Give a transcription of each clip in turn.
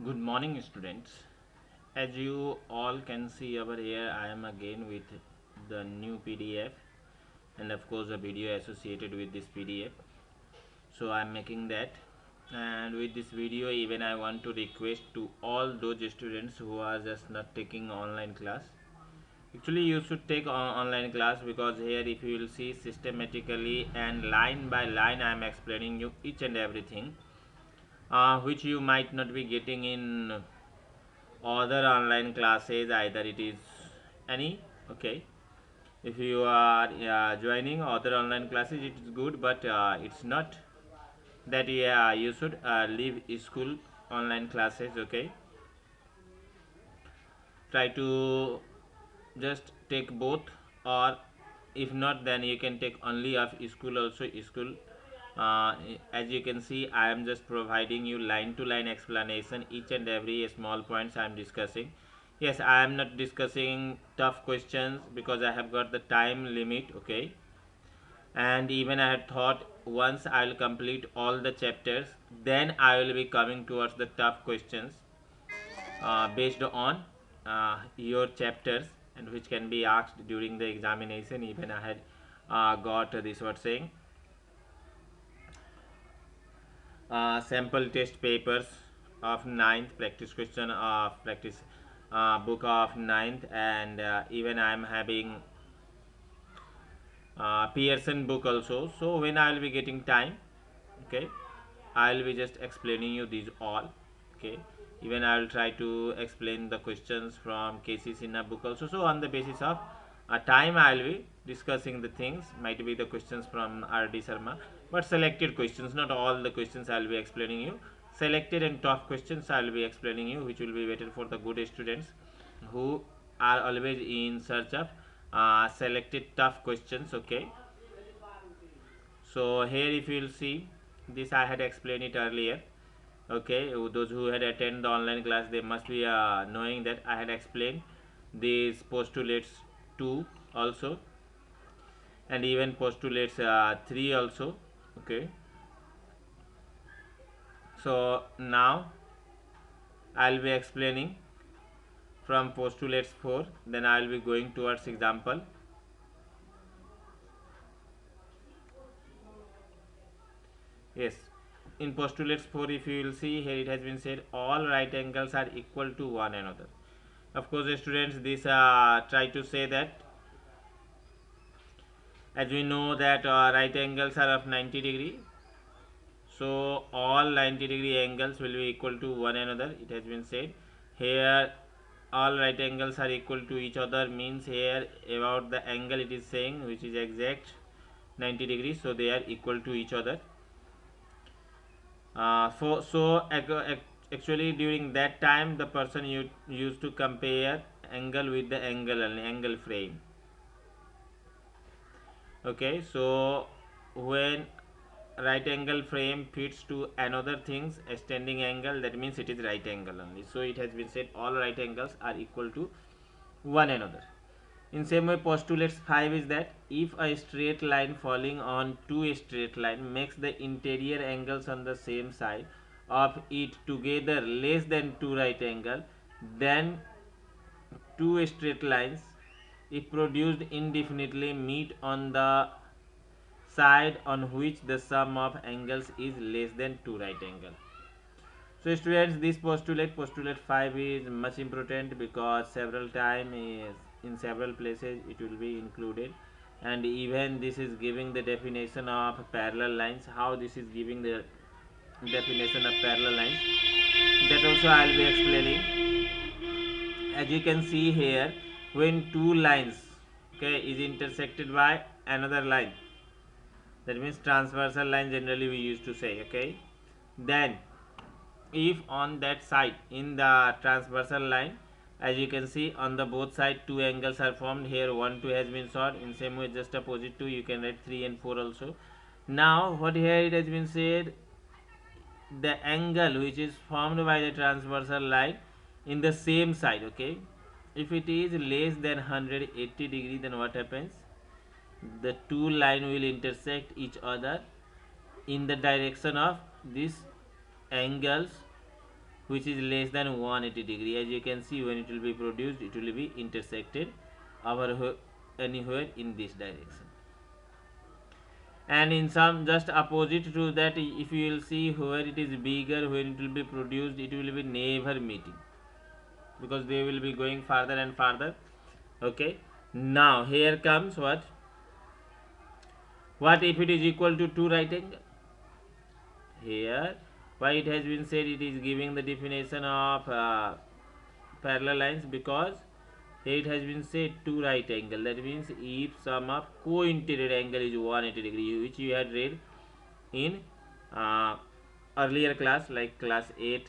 Good morning, students. As you all can see over here, I am again with the new PDF and of course a video associated with this PDF. So I am making that, and with this video even I want to request to all those students who are just not taking online class. Actually you should take online class, because here if you will see systematically and line by line I am explaining you each and everything, which you might not be getting in other online classes. Either it is any, okay, if you are joining other online classes it is good, but it's not that you should leave school online classes, okay. Try to just take both, or if not then you can take only of school also school. As you can see I am just providing you line to line explanation, each and every small points I am discussing. Yes, I am not discussing tough questions because I have got the time limit, okay. And even I had thought once I will complete all the chapters, then I will be coming towards the tough questions based on your chapters, and which can be asked during the examination. Even I had got this what saying sample test papers of ninth, practice question of practice book of ninth, and even I am having Pearson book also. So when I will be getting time, okay, I will be just explaining you these all, okay. Even I will try to explain the questions from KC Sinha book also. So on the basis of time I will be discussing the things, might be the questions from RD Sharma, but selected questions, not all the questions I will be explaining you. Selected and tough questions I will be explaining you, which will be better for the good students who are always in search of selected tough questions, okay. So here if you will see this, I had explained it earlier, okay. Those who had attended the online class, they must be knowing that I had explained these postulates 2 also, and even postulates 3 also, okay. So now I'll be explaining from postulates 4, then I'll be going towards example. Yes, in postulates 4 if you will see here, it has been said all right angles are equal to one another. Of course students, this try to say that, as we know that right angles are of 90 degree, so all 90-degree angles will be equal to one another. It has been said here all right angles are equal to each other, means here about the angle it is saying which is exact 90 degrees, so they are equal to each other. Actually during that time the person used to compare angle with the angle frame, okay. So when right angle frame fits to another things a standing angle, that means it is right angle only. So it has been said all right angles are equal to one another. In same way postulates 5 is that if a straight line falling on two straight line makes the interior angles on the same side of it together less than two right angle, then two straight lines if produced indefinitely meet on the side on which the sum of angles is less than two right angle. So students, this postulate 5 is much important, because several time is in several places it will be included, and even this is giving the definition of parallel lines, how this is giving the definition of parallel lines, that also I will be explaining. As you can see here, when two lines, okay, is intersected by another line, that means transversal line generally we used to say, okay, then if on that side in the transversal line, as you can see on the both side two angles are formed, here 1 2 has been sought, in same way just opposite 2 you can write 3 and 4 also. Now what here it has been said, the angle which is formed by the transversal line in the same side, okay, if it is less than 180 degree, then what happens, the two line will intersect each other in the direction of these angles which is less than 180 degree. As you can see, when it will be produced, it will be intersected anywhere in this direction. And in some just opposite to that, if you will see where it is bigger, when it will be produced, it will be never meeting, because they will be going farther and farther. Okay, now here comes what if it is equal to two right angle? Here, why it has been said it is giving the definition of parallel lines, because here it has been said two right angle. That means if sum of co-interior angle is 180 degree, which you had read in uh, earlier class, like class 8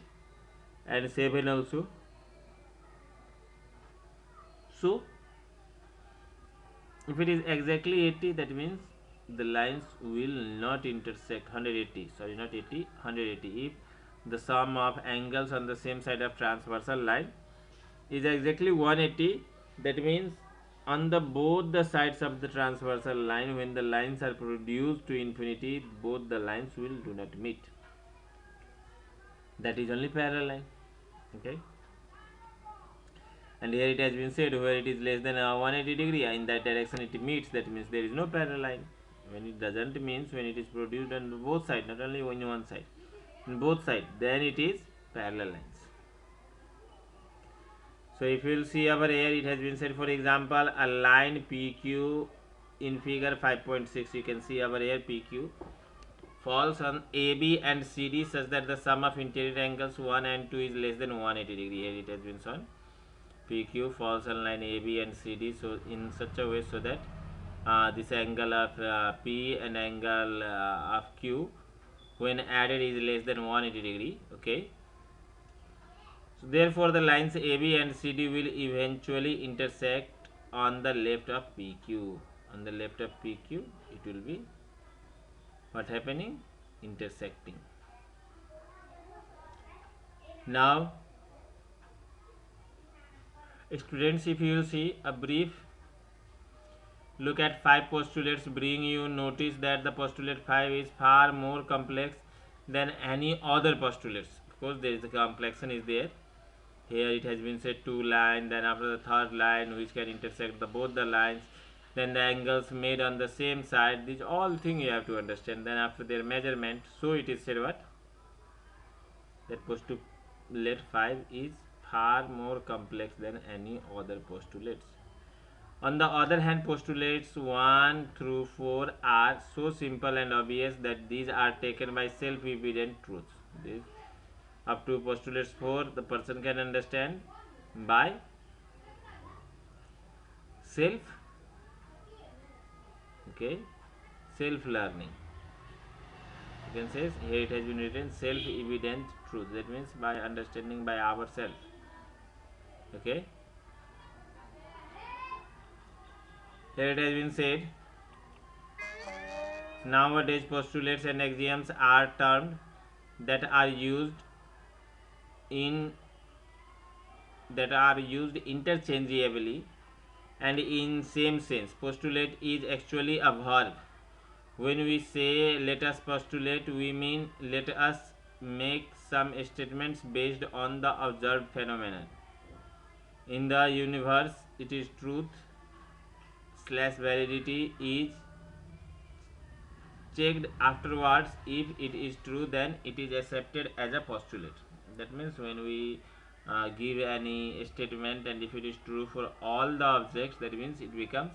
and 7 also. So if it is exactly 80, that means the lines will not intersect 180, sorry, not 80, 180. If the sum of angles on the same side of transversal line is exactly 180, that means on the both the sides of the transversal line, when the lines are produced to infinity, both the lines will do not meet. That is only parallel line. Okay, and here it has been said where it is less than 180 degree, in that direction it meets, that means there is no parallel line. When it doesn't, means when it is produced on both sides, not only on one side, on both sides, then it is parallel lines. So if you will see over here, it has been said, for example, a line PQ in figure 5.6, you can see over here PQ falls on AB and CD such that the sum of interior angles 1 and 2 is less than 180 degree. Here it has been shown PQ falls on line AB and CD, so in such a way so that this angle of P and angle of Q when added is less than 180 degree. Okay, so therefore the lines AB and CD will eventually intersect on the left of PQ. On the left of PQ, it will be what happening? Intersecting. Now students, if you will see a brief look at 5 postulates, bring you notice that the postulate 5 is far more complex than any other postulates, because there is the complexion is there. Here it has been said two line, then after the third line which can intersect both the lines, then the angles made on the same side, these all things you have to understand. Then after their measurement, so it is said what, that postulate 5 is far more complex than any other postulates. On the other hand, postulates 1 through 4 are so simple and obvious that these are taken by self-evident truths. This, up to postulates 4, the person can understand by self learning. You can say here it has been written self-evident truth, that means by understanding by ourselves. Okay, here it has been said, nowadays postulates and axioms are termed that are used interchangeably and in same sense. Postulate is actually a verb. When we say let us postulate, we mean let us make some statements based on the observed phenomenon. In the universe, it is truth / validity is checked afterwards. If it is true, then it is accepted as a postulate. That means when we give any statement, and if it is true for all the objects, that means it becomes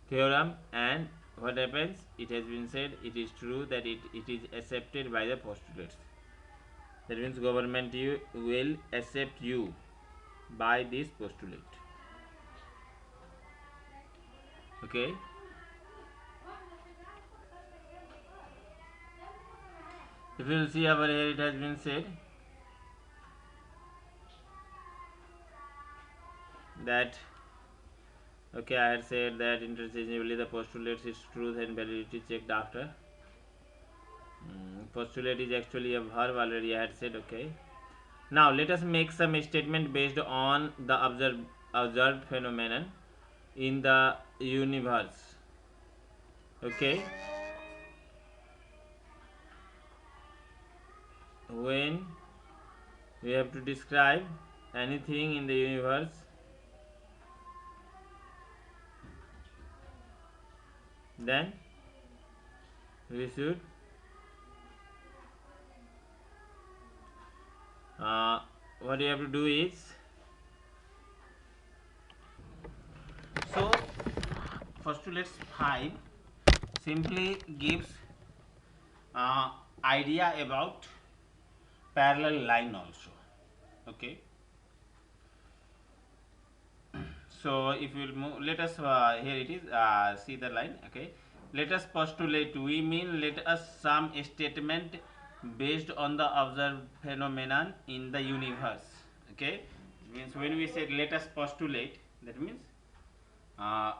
theorem. And what happens, it has been said it is true, that it is accepted by the postulates. That means government will accept you by this postulate. Okay, if you will see over here, it has been said that, okay, I had said that interchangeably the postulates is truth and validity checked after. Postulate is actually a verb, already I had said. Okay, now let us make some statement based on the observed phenomenon in the universe. Okay, when We have to describe anything in the universe, then we should what you have to do is, so postulates 5 simply gives uh, idea about parallel line also. Okay, so if we will move, let us here it is, see the line. Okay, let us postulate, we mean let us some statement based on the observed phenomenon in the universe. Okay, means when we say let us postulate, that means uh,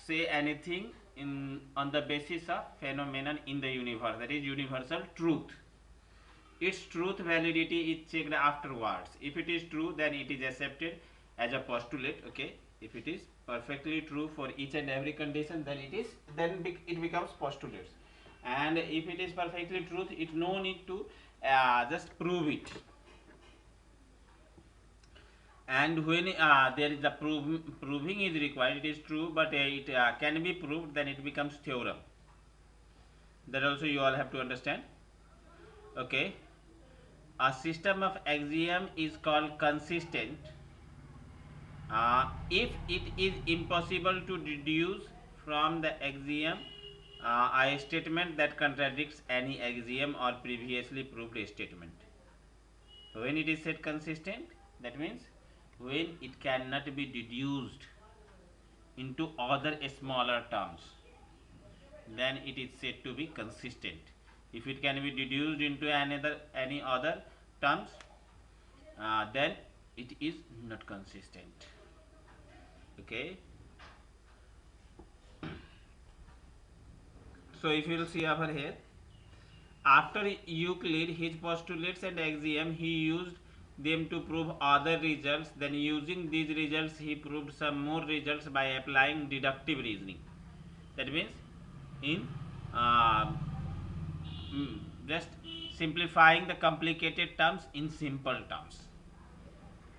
say anything in on the basis of phenomenon in the universe, that is universal truth. Its truth validity is checked afterwards. If it is true, then it is accepted as a postulate. Okay, if it is perfectly true for each and every condition, then it becomes postulates. And if it is perfectly truth, it no need to just prove it. And when there is a proving is required, it is true, but it can be proved, then it becomes theorem. That also you all have to understand. Okay, a system of axiom is called consistent if it is impossible to deduce from the axiom a statement that contradicts any axiom or previously proved statement. When it is said consistent, that means when it cannot be deduced into other smaller terms, then it is said to be consistent. If it can be deduced into any other terms, then it is not consistent. Okay, so if you will see over here, after Euclid his postulates and axiom, he used them to prove other results. Then using these results, he proved some more results by applying deductive reasoning. That means in uh, just simplifying the complicated terms in simple terms.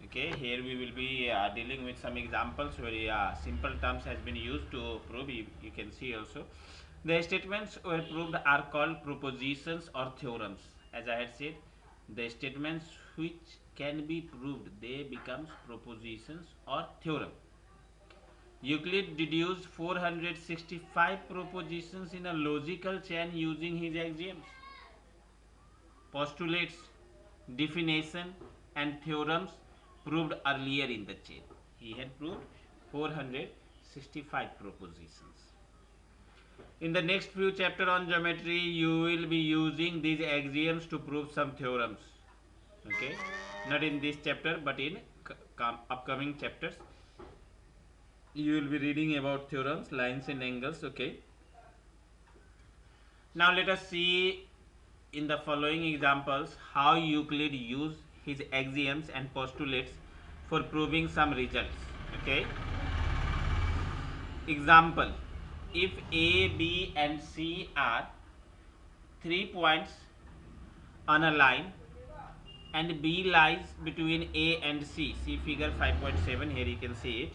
Okay, here we will be dealing with some examples where simple terms has been used to prove. You can see also the statements were proved are called propositions or theorems. As I had said, the statements which can be proved, they becomes propositions or theorem. Euclid deduced 465 propositions in a logical chain using his axioms. Postulates, definition, and theorems proved earlier in the chain. He had proved 465 propositions. In the next few chapters on geometry, you will be using these axioms to prove some theorems. Okay, not in this chapter, but in upcoming chapters, you will be reading about theorems, lines, and angles. Okay. Now let us see in the following examples how Euclid used his axioms and postulates for proving some results. Okay. Example: if A, B, and C are 3 points on a line and B lies between A and C, see figure 5.7, here you can see it,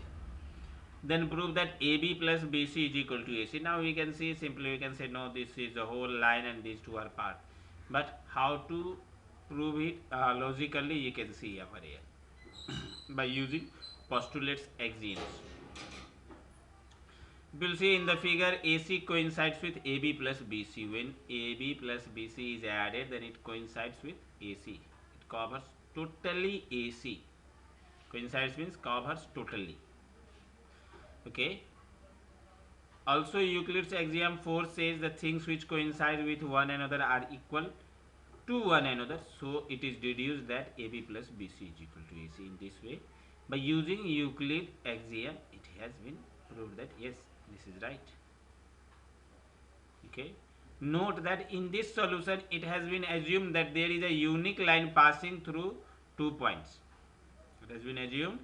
then prove that AB plus BC is equal to AC. Now we can see simply, we can say no, this is the whole line and these two are part. But how to prove it logically, you can see over here by using postulates, axioms. We will see in the figure AC coincides with AB plus BC. When AB plus BC is added, then it coincides with AC. It covers totally AC. Coincides means covers totally. Okay. Also, Euclid's axiom 4 says the things which coincide with one another are equal to one another. So, it is deduced that AB plus BC is equal to AC. In this way, by using Euclid axiom, it has been proved that yes, this is right. Okay. Note that in this solution, it has been assumed that there is a unique line passing through 2 points. It has been assumed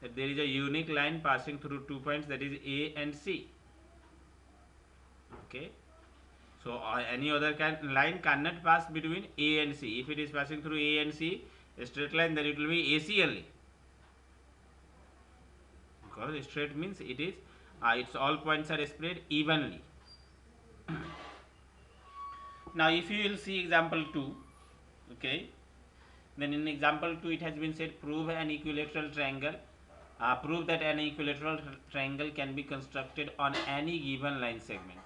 that there is a unique line passing through 2 points, that is A and C. Okay. So any other line cannot pass between A and C. If it is passing through A and C, a straight line, then it will be AC only, because straight means it is its all points are spread evenly. Now if you will see example 2, okay, then in example 2 it has been said, prove an equilateral triangle. Prove that an equilateral triangle can be constructed on any given line segment.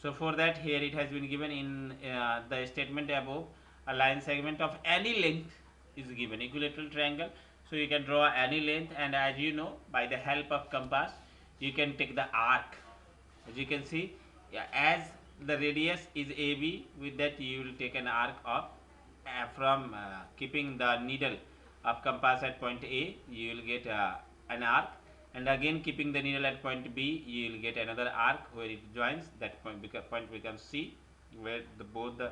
So for that, here it has been given in the statement above, a line segment of any length is given, equilateral triangle. So you can draw any length, and as you know, by the help of compass you can take the arc. As you can see, yeah, as the radius is AB, with that you will take an arc of from keeping the needle of compass at point A, you will get an arc, and again keeping the needle at point B, you will get another arc where it joins. That point becomes C, where both the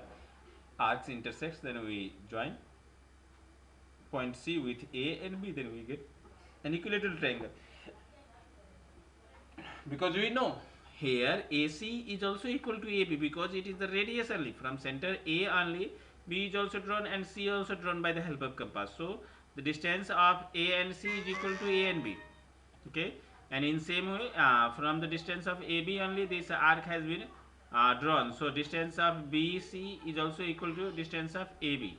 arcs intersects. Then we join point C with A and B, then we get an equilateral triangle. Because we know here AC is also equal to AB, because it is the radius only. From center A only, B is also drawn and C also drawn by the help of compass. So the distance of A and C is equal to A and B. Okay, and in same way, from the distance of AB only, this arc has been drawn. So distance of BC is also equal to distance of AB.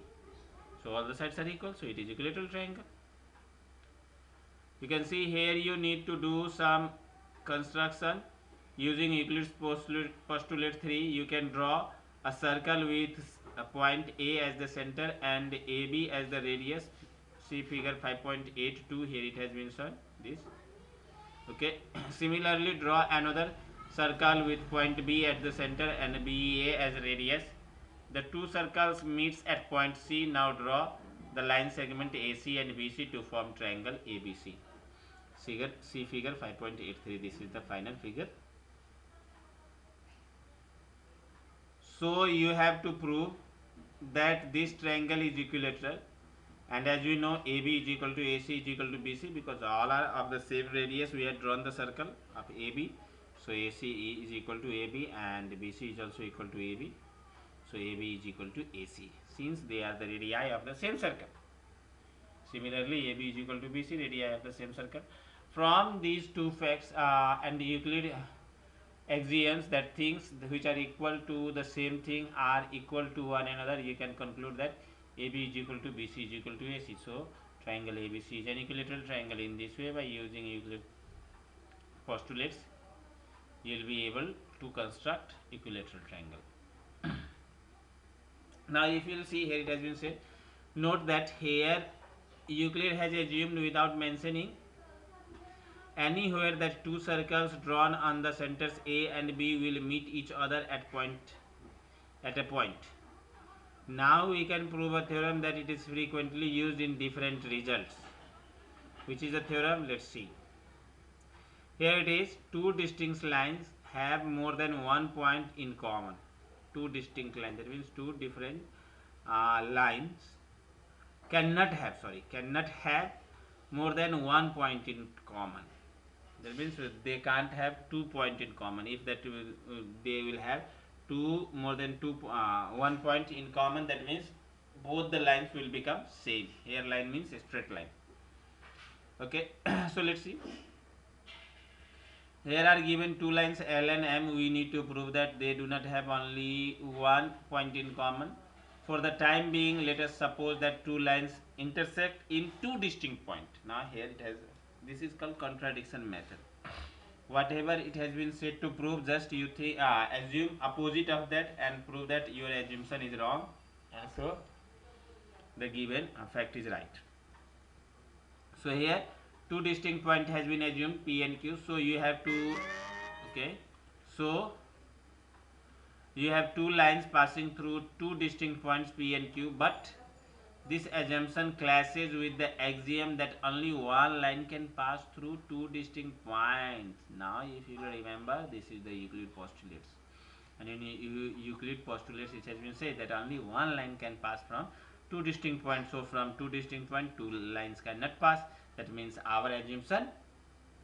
So all the sides are equal. So it is equilateral triangle. You can see here you need to do some construction using Euclid's postulate 3. You can draw a circle with a point A as the center and AB as the radius. See figure 5.82, here it has been shown this. Okay, similarly draw another circle with point B at the center and BA as radius. The two circles meets at point C. Now draw the line segment AC and BC to form triangle ABC. See figure 5.83. This is the final figure. So you have to prove that this triangle is equilateral, and as we know, AB is equal to AC is equal to BC, because all are of the same radius. We have drawn the circle of AB. So AC is equal to AB and BC is also equal to AB. So AB is equal to AC, since they are the radii of the same circle. Similarly, AB is equal to BC, radii of the same circle. From these two facts and Euclid axioms, that things which are equal to the same thing are equal to one another, you can conclude that AB is equal to BC is equal to AC. So triangle ABC is an equilateral triangle. In this way, by using Euclid postulates, you will be able to construct equilateral triangle. Now if you will see, here it has been said, note that here Euclid has assumed, without mentioning anywhere, that two circles drawn on the centers A and B will meet each other at a point. Now we can prove a theorem that it is frequently used in different results. Which is the theorem? Let's see. Here it is, two distinct lines have more than one point in common. Two distinct lines, that means two different lines cannot have more than one point in common. That means they can't have 2 points in common. If that they will have more than 1 point in common, that means both the lines will become same. Here line means a straight line. Okay, so let's see. Here are given two lines L and M. We need to prove that they do not have only 1 point in common. For the time being, let us suppose that two lines intersect in two distinct points. Now here it has, this is called contradiction method. Whatever it has been said to prove, just you assume opposite of that and prove that your assumption is wrong, and so the given fact is right. So here two distinct point has been assumed, P and Q. So you have to, okay, so you have two lines passing through two distinct points P and Q, but this assumption clashes with the axiom that only one line can pass through two distinct points. Now if you remember, this is the Euclid postulates, and in Euclid postulates it has been said that only one line can pass from two distinct points. So from two distinct points, two lines cannot pass. That means our assumption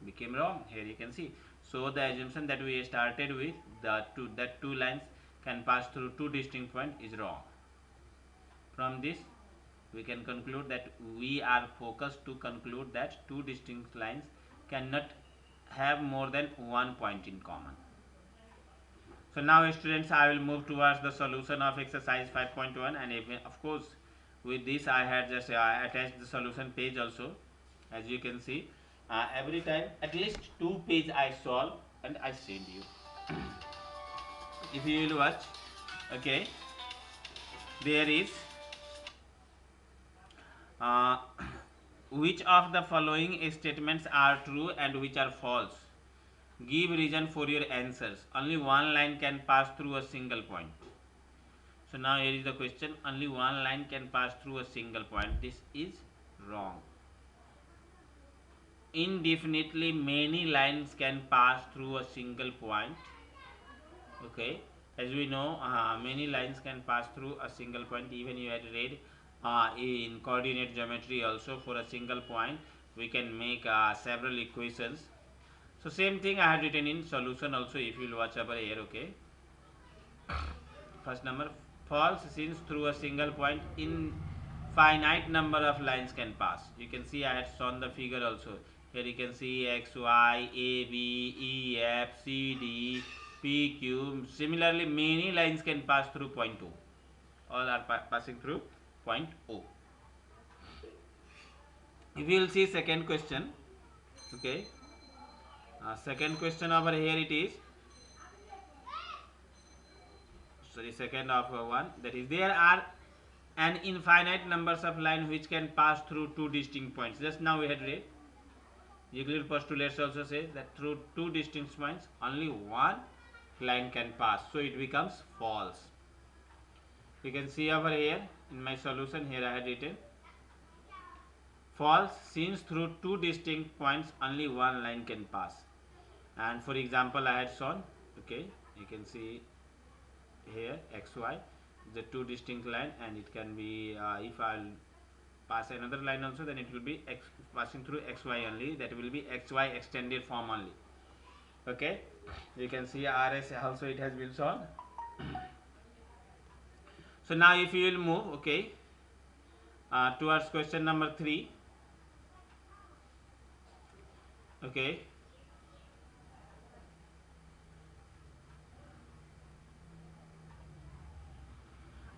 became wrong. Here you can see. So the assumption that we started with, that two lines can pass through two distinct points, is wrong. From this We can conclude that we are focused to conclude that two distinct lines cannot have more than one point in common. So now students, I will move towards the solution of exercise 5.1, and of course with this I had just attached the solution page also. As you can see, every time at least 2 pages I solve and I send you. If you will watch, okay, there is uh, which of the following statements are true and which are false? Give reason for your answers. Only one line can pass through a single point. So now here is the question. Only one line can pass through a single point. This is wrong. Indefinitely many lines can pass through a single point. Okay, as we know, many lines can pass through a single point. Even you had read in coordinate geometry also, for a single point we can make several equations. So same thing I had written in solution also, if you will watch over here. Okay, first number, false, since through a single point infinite number of lines can pass. You can see I had shown the figure also. Here you can see x, y, a, b, e, f, c, d, p, q. Similarly many lines can pass through point O. All are passing through point O. If you will see second question, okay, second question over here it is, sorry, second of one, that is, there are an infinite numbers of lines which can pass through two distinct points. Just now we had read, Euclid postulates also says that through two distinct points only one line can pass, so it becomes false. You can see over here in my solution, here I had written false, since through two distinct points only one line can pass. And for example I had shown, okay, you can see here xy, the two distinct line, and it can be if I'll pass another line also, then it will be passing through xy only, that will be xy extended form only. Okay, you can see rs also it has been shown. So now if you will move, okay, towards question number 3. Okay,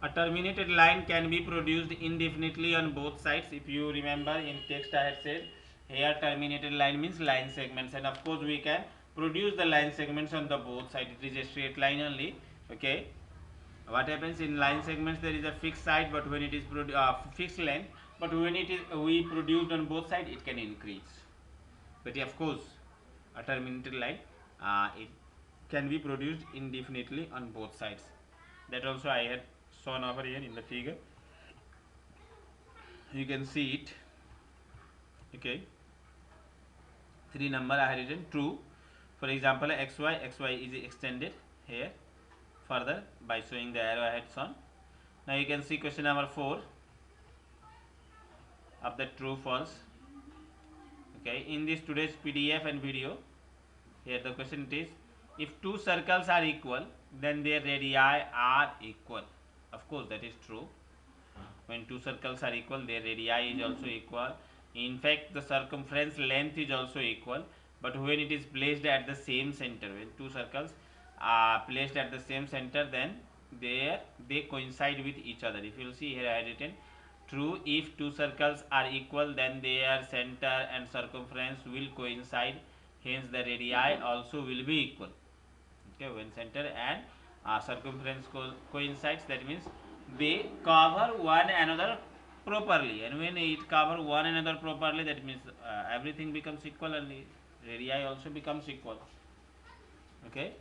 a terminated line can be produced indefinitely on both sides. If you remember in text I had said here terminated line means line segments, and of course we can produce the line segments on the both sides. It is a straight line only. Okay, what happens in line segments, there is a fixed side, but when it is fixed length, but when it is we produced on both sides, it can increase. But of course a terminated line it can be produced indefinitely on both sides. That also I had shown over here in the figure. You can see it. Okay, 3 number I had written true. For example xy is extended here further by showing the arrow I had shown. Now you can see question number 4 of the true false. Okay, in this today's PDF and video, here the question it is, if two circles are equal then their radii are equal. Of course that is true. When two circles are equal, their radii is also equal. In fact the circumference length is also equal. But when it is placed at the same center, when two circles are placed at the same center, then they coincide with each other. If you will see here I had written true, if two circles are equal then their center and circumference will coincide, hence the radii also will be equal. Okay, when center and circumference coincides, that means they cover one another properly, and when it cover one another properly, that means everything becomes equal and radii also becomes equal. Okay,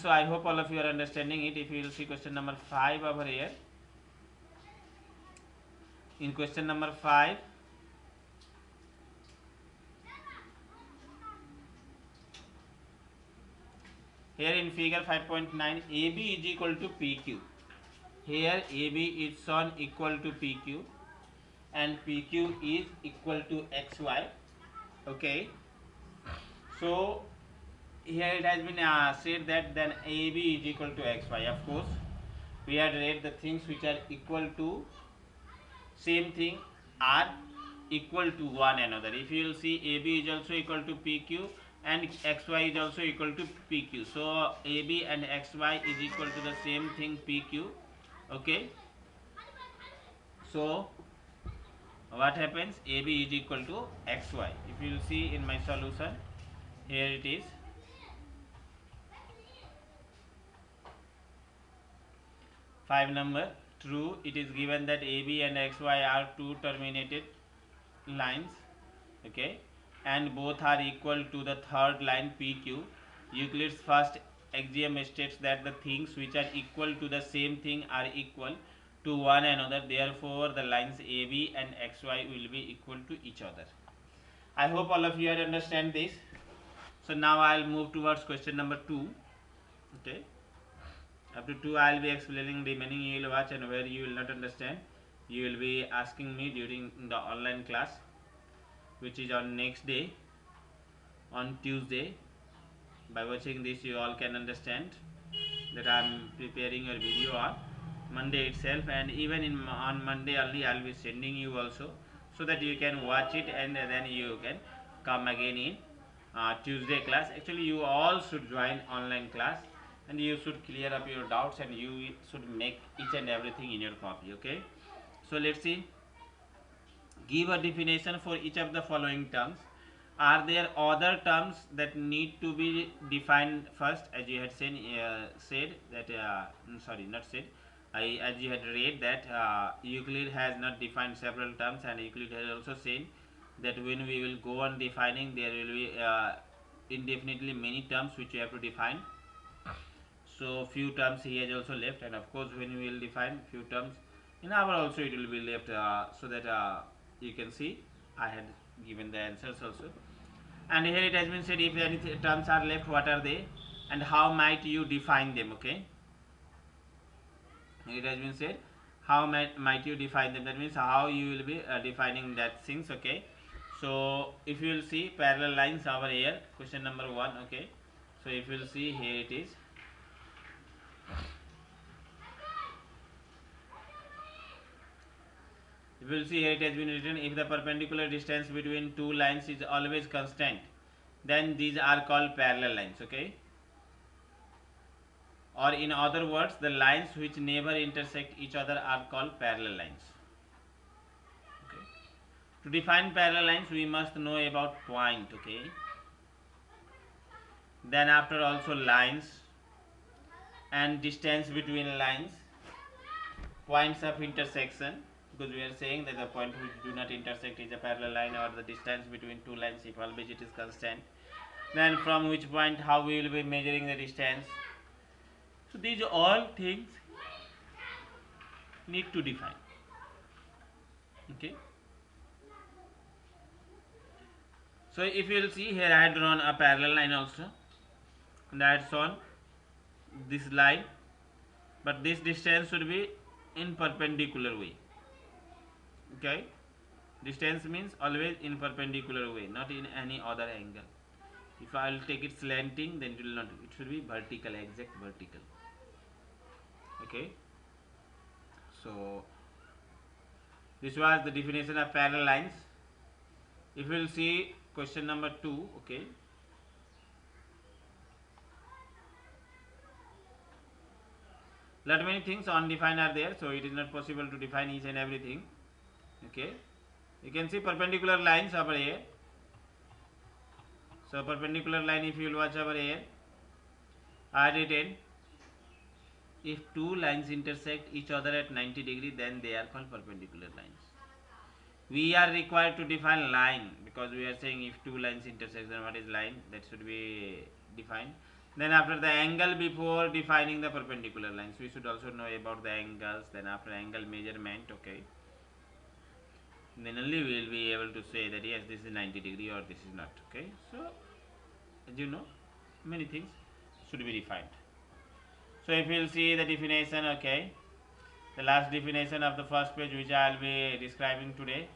so I hope all of you are understanding it. If you will see question number 5 over here, in question number 5, here in figure 5.9, AB is equal to PQ. Here AB is shown equal to PQ and PQ is equal to XY. Okay, so here it has been said that then AB is equal to XY. Of course we had read the things which are equal to same thing are equal to one another. If you will see, AB is also equal to PQ and XY is also equal to PQ. So AB and XY is equal to the same thing PQ. Okay. So what happens? AB is equal to XY. If you will see in my solution, here it is. 5 number, true. It is given that AB and XY are two terminated lines, okay, and both are equal to the third line PQ. Euclid's first axiom states that the things which are equal to the same thing are equal to one another. Therefore, the lines AB and XY will be equal to each other. I hope all of you understand this. So now I'll move towards question number 2. Okay. Up to 2 I will be explaining, remaining you will watch, and where you will not understand you will be asking me during the online class, which is on next day, on Tuesday. By watching this you all can understand that I am preparing a video on Monday itself, and even on Monday only I will be sending you also, so that you can watch it and then you can come again in Tuesday class. Actually you all should join online class, and you should clear up your doubts, and you should make each and everything in your copy. Okay, so let's see. Give a definition for each of the following terms. Are there other terms that need to be defined first? As you had said that sorry, not said, as you had read that Euclid has not defined several terms, and Euclid has also said that when we will go on defining, there will be indefinitely many terms which we have to define. So few terms he has also left, and of course when we will define few terms in our also it will be left, so that you can see I had given the answers also. And here it has been said, if any terms are left, what are they and how might you define them? Okay, it has been said how might you define them, that means how you will be defining that things. Okay, so if you will see parallel lines over here, question number 1. Okay, so if you will see, here it is. If you will see, here it has been written, if the perpendicular distance between two lines is always constant, then these are called parallel lines. Okay, or in other words, the lines which never intersect each other are called parallel lines. Okay, to define parallel lines we must know about point. Okay, then after also lines and distance between lines, points of intersection, because we are saying that the point which do not intersect is a parallel line, or the distance between two lines if always it is constant. Then from which point, how we will be measuring the distance. So these all things need to define. Okay, so if you will see, here I had drawn a parallel line also, and I had shown this line, but this distance should be in perpendicular way. Okay, distance means always in perpendicular way, not in any other angle. If I will take it slanting, then it will not, it should be vertical, exact vertical. Okay, so this was the definition of parallel lines. If we will see question number 2. Okay, lot many things undefined are there, so it is not possible to define each and everything. Okay, you can see perpendicular lines over here. So perpendicular line, if you will watch over here, are written, if two lines intersect each other at 90 degree, then they are called perpendicular lines. We are required to define line, because we are saying if two lines intersect, then what is line, that should be defined. Then after the angle, before defining the perpendicular lines, we should also know about the angles. Then after angle measurement, okay, then only we will be able to say that yes, this is 90 degree or this is not. Okay, so as you know, many things should be defined. So if you will see the definition, okay, the last definition of the first page which I will be describing today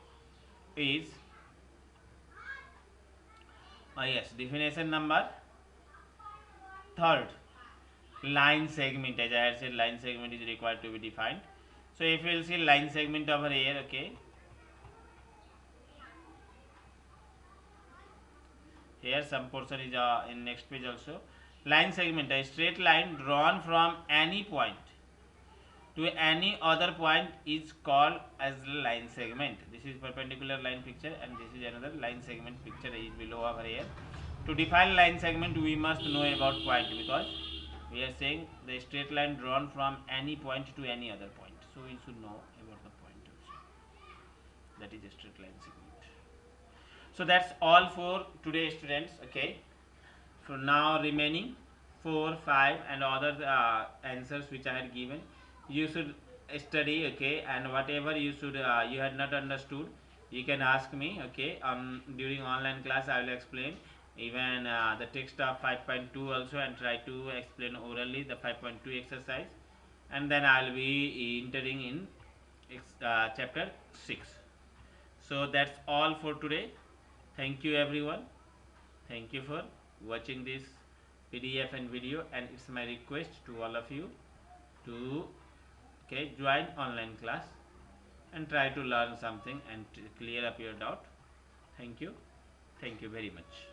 is, yes, definition number 3rd, line segment. As I had said, line segment is required to be defined. So if you will see line segment over here, okay, here some portion is in next page also. Line segment, a straight line drawn from any point to any other point is called as line segment. This is perpendicular line picture and this is another line segment picture is below over here. To define line segment we must know about point, because we are saying the straight line drawn from any point to any other point. So we should know about the point also. That is a straight line segment. So that's all for today students, okay. For now remaining 4, 5 and other answers which I had given, you should study, okay, and whatever you should you had not understood you can ask me, okay. During online class I will explain even the text of 5.2 also and try to explain orally the 5.2 exercise, and then I will be entering in chapter 6. So that's all for today. Thank you everyone. Thank you for watching this PDF and video, and it's my request to all of you to, okay, join online class and try to learn something and clear up your doubt. Thank you very much.